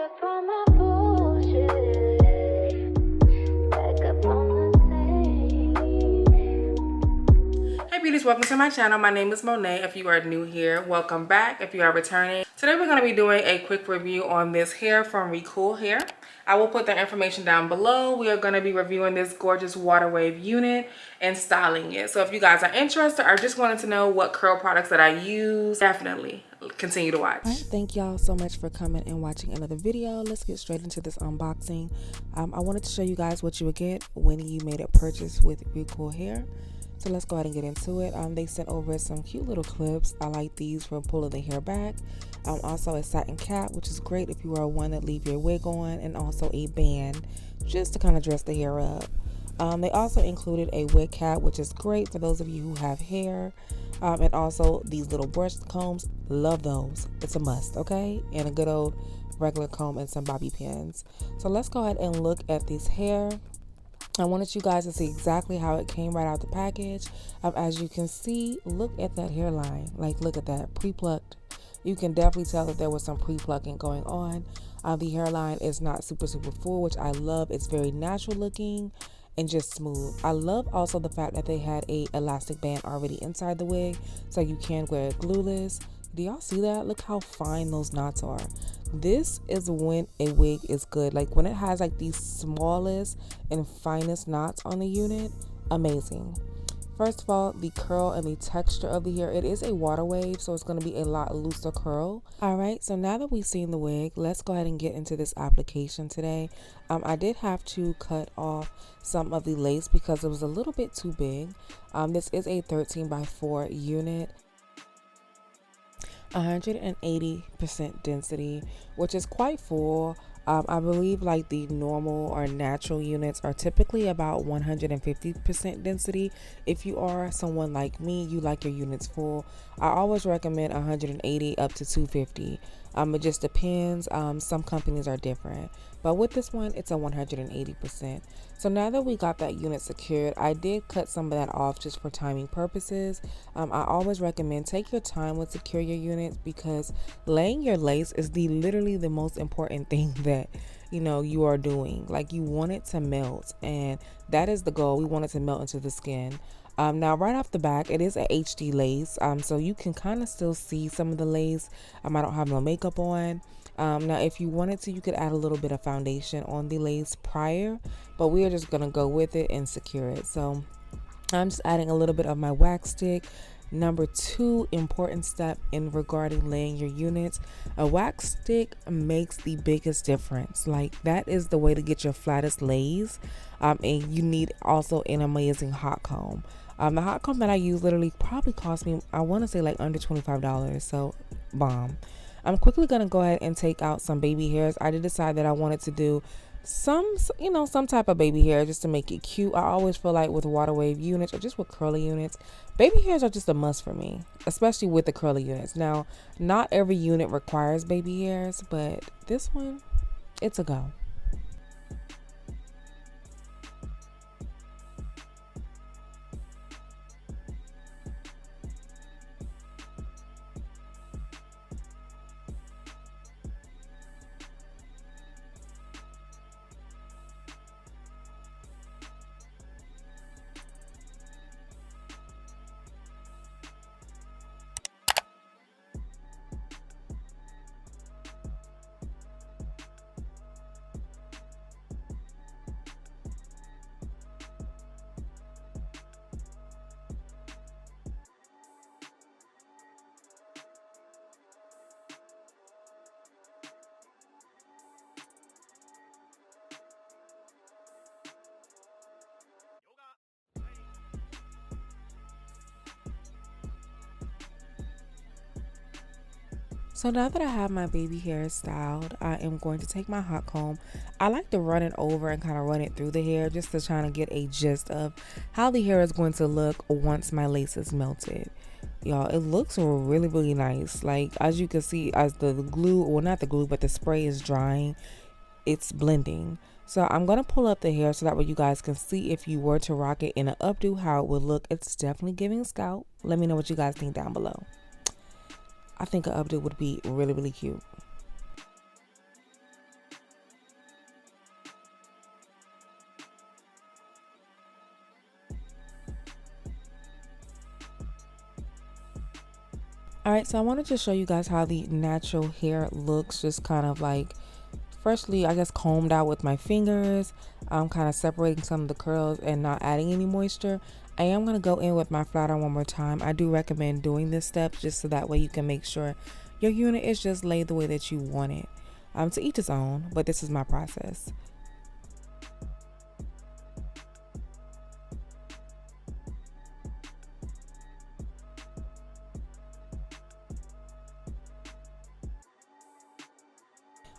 up on my bullshit. Back up on the scene. Hey beauties, welcome to my channel. My name is Monet. If you are new here, welcome back. If you are returning, today we're going to be doing a quick review on this hair from Recool hair. I will put the information down below. We are going to be reviewing this gorgeous water wave unit and styling it. So if you guys are interested or just wanted to know what curl products that I use, definitely continue to watch. All right, thank y'all so much for coming and watching another video. Let's get straight into this unboxing. I wanted to show you guys what you would get when you made a purchase with Recool hair. So let's go ahead and get into it. They sent over some cute little clips. I like these for pulling the hair back. Also a satin cap, which is great if you are one that leave your wig on, and also a band just to kind of dress the hair up. They also included a wig cap, which is great for those of you who have hair. And also these little brush combs, love those. It's a must, okay? And a good old regular comb and some bobby pins. So let's go ahead and look at this hair. I wanted you guys to see exactly how it came right out the package. As you can see, look at that hairline. Like, look at that, pre-plucked. You can definitely tell that there was some pre-plucking going on. The hairline is not super full, which I love. It's very natural looking and just smooth. I love also the fact that they had a elastic band already inside the wig, so you can wear it glueless. Do y'all see that? Look how fine those knots are. This is when a wig is good. Like when it has like these smallest and finest knots on the unit, amazing. First of all, the curl and the texture of the hair, it is a water wave, so it's going to be a lot looser curl. All right, so now that we've seen the wig, let's go ahead and get into this application today. I did have to cut off some of the lace because it was a little bit too big. This is a 13x4 unit. 180% density, which is quite full. I believe like the normal or natural units are typically about 150% density. If you are someone like me, you like your units full, I always recommend 180 up to 250. It just depends. Some companies are different, but with this one, it's a 180%. So now that we got that unit secured, I did cut some of that off just for timing purposes. I always recommend take your time with secure your units because laying your lace is literally the most important thing that you are doing. Like, you want it to melt, and that is the goal. We want it to melt into the skin. Now right off the back, it is a HD lace, so you can kind of still see some of the lace. I don't have no makeup on. Now if you wanted to, you could add a little bit of foundation on the lace prior, but we are just gonna go with it and secure it. So I'm just adding a little bit of my wax stick. Number 2 important step in regarding laying your units, a wax stick makes the biggest difference. Like, that is the way to get your flattest lays. And you need also an amazing hot comb. The hot comb that I use literally probably cost me, I want to say, like under $25, so bomb. I'm quickly gonna go ahead and take out some baby hairs. I did decide that I wanted to do some type of baby hair just to make it cute. I always feel like with water wave units or just with curly units, baby hairs are just a must for me, especially with the curly units. Now, not every unit requires baby hairs, but this one, it's a go. So now that I have my baby hair styled, I am going to take my hot comb. I like to run it over and kind of run it through the hair just to try to get a gist of how the hair is going to look once my lace is melted. Y'all, it looks really nice. Like, as you can see, as the glue, well, not the glue, but the spray is drying, it's blending. So I'm going to pull up the hair so that way you guys can see if you were to rock it in an updo, how it would look. It's definitely giving scalp. Let me know what you guys think down below. I think an updo would be really cute. Alright, so I wanted to show you guys how the natural hair looks, just kind of like freshly, I guess, combed out with my fingers. I'm kind of separating some of the curls and not adding any moisture. I am going to go in with my flat iron one more time. I do recommend doing this step just so that way you can make sure your unit is just laid the way that you want it. To each his own, but this is my process.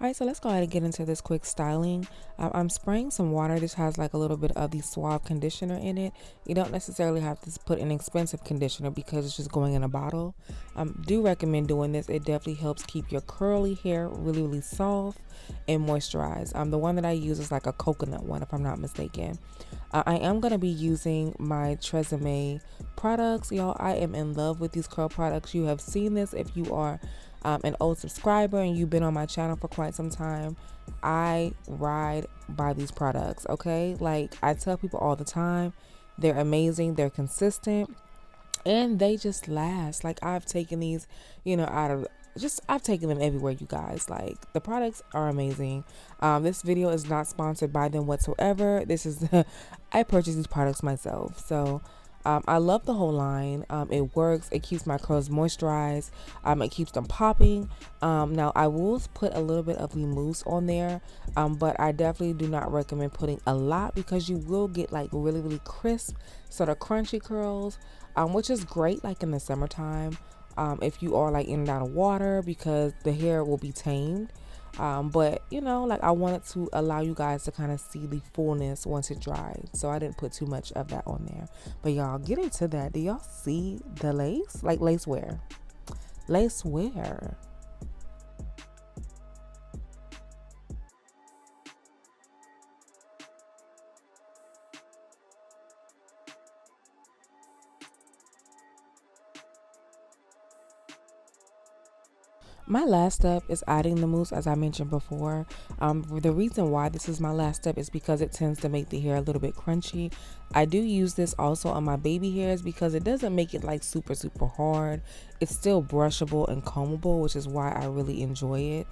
Alright, so let's go ahead and get into this quick styling. I'm spraying some water. This has like a little bit of the Suave conditioner in it. You don't necessarily have to put an expensive conditioner because it's just going in a bottle. Do recommend doing this. It definitely helps keep your curly hair really, really soft and moisturized. The one that I use is like a coconut one, if I'm not mistaken. I am going to be using my Tresemme products. Y'all, I am in love with these curl products. You have seen this if you are an old subscriber and you've been on my channel for quite some time. I ride by these products, okay? Like, I tell people all the time, they're amazing, they're consistent, and they just last. Like, I've taken these, I've taken them everywhere, you guys. Like, the products are amazing. This video is not sponsored by them whatsoever. This is I purchased these products myself. So I love the whole line. It works. It keeps my curls moisturized. It keeps them popping. Now I will put a little bit of the mousse on there, but I definitely do not recommend putting a lot because you will get like really, really crisp, sort of crunchy curls, which is great like in the summertime. If you are like in and out of water, because the hair will be tamed. But like, I wanted to allow you guys to kind of see the fullness once it dried, so I didn't put too much of that on there. But y'all, get into that. Do y'all see the lace? Like, lace wear. Lace wear. My last step is adding the mousse, as I mentioned before. The reason why this is my last step is because it tends to make the hair a little bit crunchy. I do use this also on my baby hairs because it doesn't make it like super, super hard. It's still brushable and combable, which is why I really enjoy it.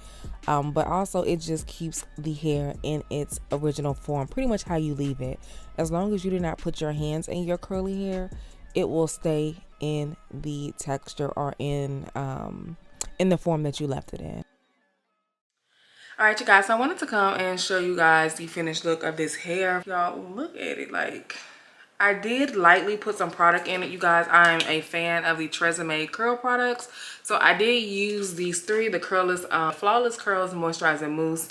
But also it just keeps the hair in its original form, pretty much how you leave it. As long as you do not put your hands in your curly hair, it will stay in the texture or in the form that you left it in. All right, you guys, so I wanted to come and show you guys the finished look of this hair. Y'all, look at it. Like, I did lightly put some product in it, you guys. I'm a fan of the Tresemme curl products, so I did use these three: the Flawless Curls Moisturizing Mousse,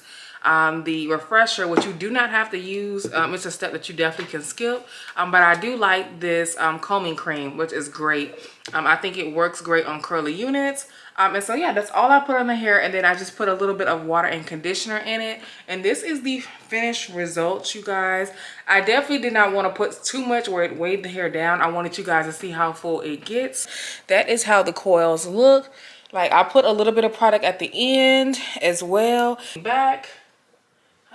the refresher, which you do not have to use. It's a step that you definitely can skip, but I do like this combing cream, which is great. I think it works great on curly units. And so yeah, that's all I put on the hair, and then I just put a little bit of water and conditioner in it, and this is the finished results, you guys. I definitely did not want to put too much where it weighed the hair down. I wanted you guys to see how full it gets. That is how the coils look. Like, I put a little bit of product at the end as well. Back,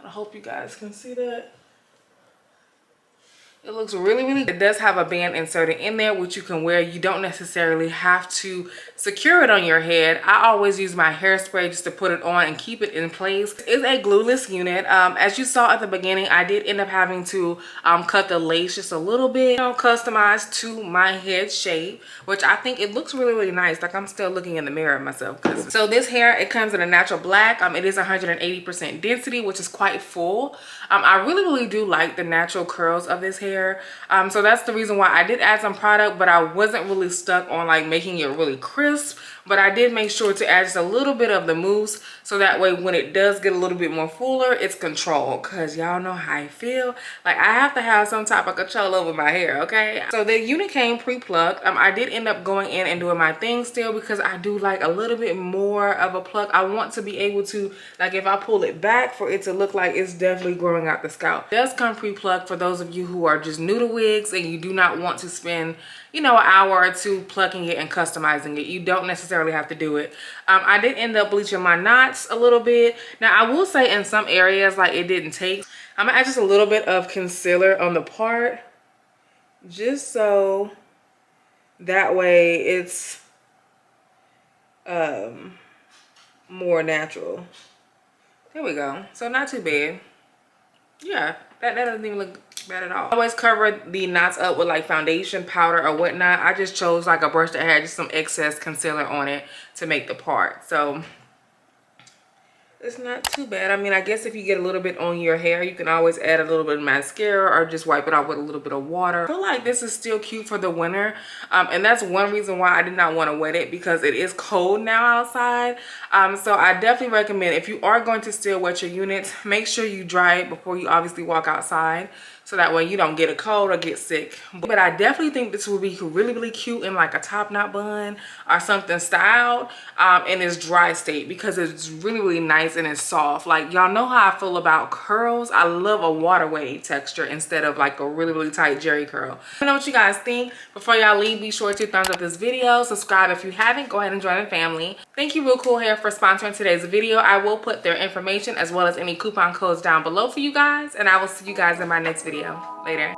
I hope you guys can see that. It looks really, really good. It does have a band inserted in there, which you can wear. You don't necessarily have to secure it on your head. I always use my hairspray just to put it on and keep it in place. It's a glueless unit. As you saw at the beginning, I did end up having to cut the lace just a little bit, customized to my head shape, which I think it looks really, really nice. Like, I'm still looking in the mirror at myself. So this hair, it comes in a natural black. It is 180% density, which is quite full. I really, really do like the natural curls of this hair. So that's the reason why I did add some product, but I wasn't really stuck on like making it really crisp. But I did make sure to add just a little bit of the mousse, so that way when it does get a little bit more fuller, it's controlled. Cause y'all know how I feel. Like, I have to have some type of control over my hair, okay? So the unit came pre-plucked. I did end up going in and doing my thing still because I do like a little bit more of a pluck. I want to be able to, like, if I pull it back, for it to look like it's definitely growing out the scalp. It does come pre-plucked for those of you who are just new to wigs and you do not want to spend, an hour or two plucking it and customizing it. You don't necessarily have to do it. I did end up bleaching my knots a little bit. Now, I will say in some areas, like, it didn't take. I'm gonna add just a little bit of concealer on the part, just so that way it's more natural. There we go. So not too bad. Yeah, that doesn't even look bad at all. I always cover the knots up with like foundation, powder, or whatnot. I just chose like a brush that had just some excess concealer on it to make the part. So it's not too bad. I mean, I guess if you get a little bit on your hair, you can always add a little bit of mascara or just wipe it off with a little bit of water. I feel like this is still cute for the winter. And that's one reason why I did not want to wet it, because it is cold now outside. So I definitely recommend, if you are going to still wet your units, make sure you dry it before you obviously walk outside, so that way you don't get a cold or get sick. But I definitely think this would be really, really cute in like a top knot bun or something styled in its dry state, because it's really, really nice and it's soft. Like, y'all know how I feel about curls. I love a water wave texture instead of like a really, really tight jerry curl. Let me know what you guys think. Before y'all leave, be sure to thumbs up this video. Subscribe if you haven't. Go ahead and join the family. Thank you, Recool Hair, for sponsoring today's video. I will put their information as well as any coupon codes down below for you guys, and I will see you guys in my next video. Later.